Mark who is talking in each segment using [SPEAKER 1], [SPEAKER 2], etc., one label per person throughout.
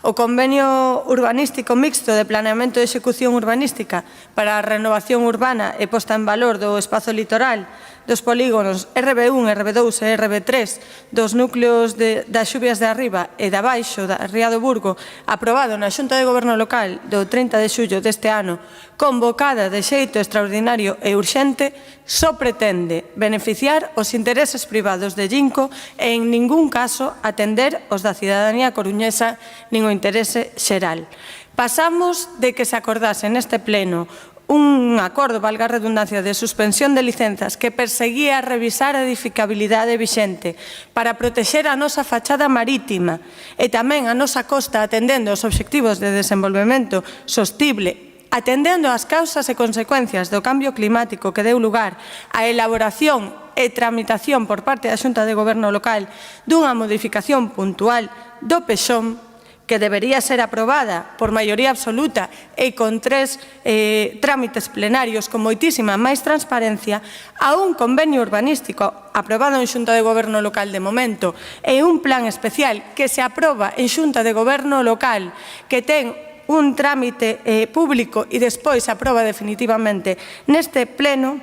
[SPEAKER 1] O convenio urbanístico mixto de planeamento e execución urbanística para a renovación urbana e posta en valor do espazo litoral dos polígonos RB1, RB2 e RB3 dos núcleos das Xubias de Arriba e de Abaixo da Ría do Burgo, aprobado na Xunta de Goberno Local do 30 de xullo deste ano, convocada de xeito extraordinario e urxente, só pretende beneficiar os intereses privados de Jinco e en ningún caso atender os da cidadanía coruñesa nin o interese xeral. Pasamos de que se acordase neste pleno un acordo, valga a redundancia, de suspensión de licenzas que perseguía revisar a edificabilidade vixente para protexer a nosa fachada marítima e tamén a nosa costa atendendo os obxectivos de desenvolvemento sostible, atendendo as causas e consecuencias do cambio climático que deu lugar á elaboración e tramitación por parte da Xunta de Goberno Local dunha modificación puntual do PEXOM que debería ser aprobada por maioría absoluta e con 3 trámites plenarios con moitísima máis transparencia, a un convenio urbanístico aprobado en Xunta de Goberno Local de momento e un plan especial que se aproba en Xunta de Goberno Local que ten un trámite público e despois se aproba definitivamente neste pleno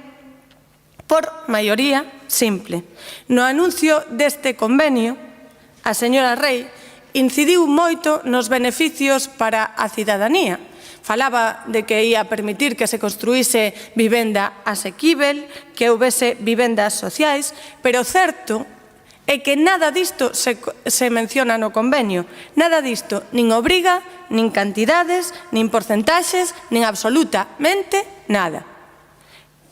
[SPEAKER 1] por maioría simple. No anuncio deste convenio, a señora Rei incidiu moito nos beneficios para a cidadanía. Falaba de que ia permitir que se construíse vivenda asequíbel, que houbese vivendas sociais, pero certo é que nada disto se menciona no convenio. Nada disto, nin obriga, nin cantidades, nin porcentaxes, nin absolutamente nada.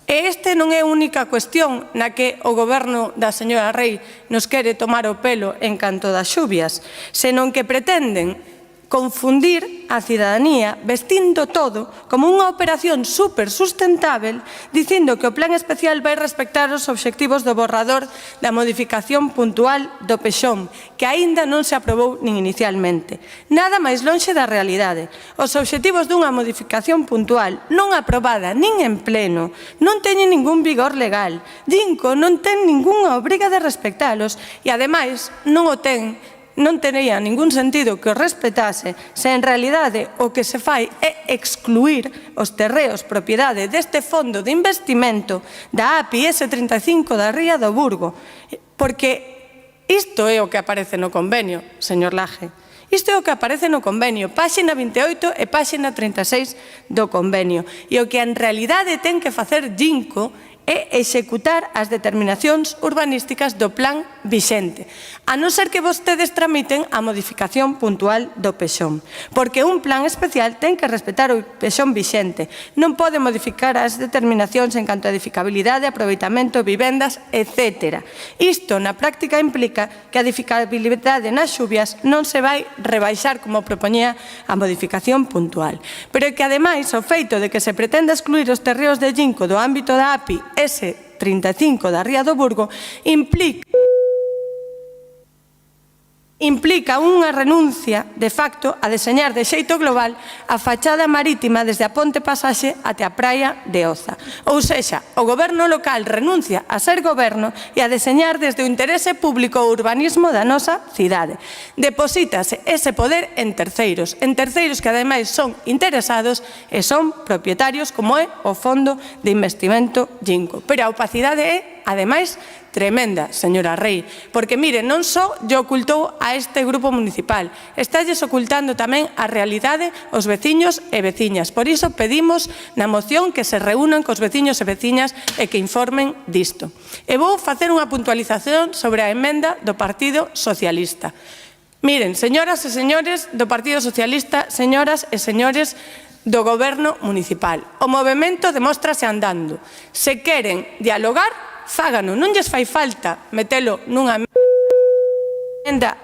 [SPEAKER 1] E este non é a única cuestión na que o goberno da señora Rei nos quere tomar o pelo en canto das xubias, senón que pretenden confundir a cidadanía vestindo todo como unha operación super sustentável, dicindo que o plan especial vai respectar os obxectivos do borrador da modificación puntual do PEXOM, que aínda non se aprobou nin inicialmente. Nada máis lonxe da realidade. Os obxectivos dunha modificación puntual non aprobada nin en pleno non teñen ningún vigor legal. Jinco non ten ningunha obriga de respectalos e, ademais, non tería ningún sentido que o respetase se en realidade o que se fai é excluir os terreos propiedade deste fondo de investimento da API S35 da Ría do Burgo, porque isto é o que aparece no convenio, señor Laje. Isto é o que aparece no convenio, páxina 28 e páxina 36 do convenio. E o que en realidade ten que facer Jinco é executar as determinacións urbanísticas do plan vixente, a non ser que vostedes tramiten a modificación puntual do PEXOM, porque un plan especial ten que respetar o PEXOM vixente, non pode modificar as determinacións en canto a edificabilidade, aproveitamento, vivendas, etc. Isto na práctica implica que a edificabilidade nas xubias non se vai rebaixar como propoñía a modificación puntual, pero que ademais o feito de que se pretenda excluir os terreos de Jinco do ámbito da API S35 da Ría do Burgo implica unha renuncia, de facto, a deseñar de xeito global a fachada marítima desde a Ponte Pasaxe até a praia de Oza. Ou sexa, o goberno local renuncia a ser goberno e a deseñar desde o interese público o urbanismo da nosa cidade. Deposítase ese poder en terceiros que ademais son interesados e son propietarios, como é o Fondo de Investimento Jinco. Pero a opacidade é, ademais, tremenda, señora Rei, porque, mire, non só lle ocultou a este grupo municipal, estalles ocultando tamén a realidade aos veciños e veciñas. Por iso pedimos na moción que se reúnan cos veciños e veciñas e que informen disto. E vou facer unha puntualización sobre a emenda do Partido Socialista. Miren, señoras e señores do Partido Socialista, señoras e señores do Goberno Municipal, o movemento demóstrase andando. Se queren dialogar, fágano, non lles fai falta metelo nunha emenda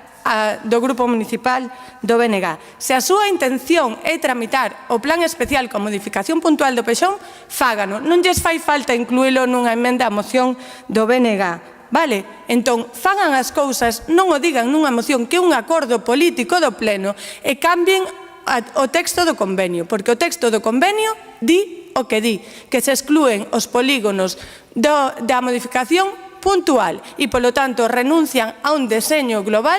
[SPEAKER 1] do Grupo Municipal do BNG. Se a súa intención é tramitar o plan especial con modificación puntual do PEXOM, fágano, non lles fai falta incluílo nunha emenda á moción do BNG. Vale? Entón, fagan as cousas, non o digan nunha moción que é un acordo político do Pleno e cambien o texto do convenio, porque o texto do convenio di o que di, que se exclúen os polígonos da modificación puntual e, polo tanto, renuncian a un deseño global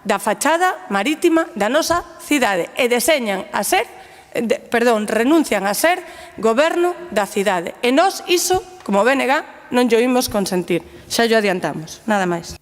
[SPEAKER 1] da fachada marítima da nosa cidade e renuncian a ser goberno da cidade. E nós iso, como BNG, non llo imos consentir. Xa llo adiantamos. Nada máis.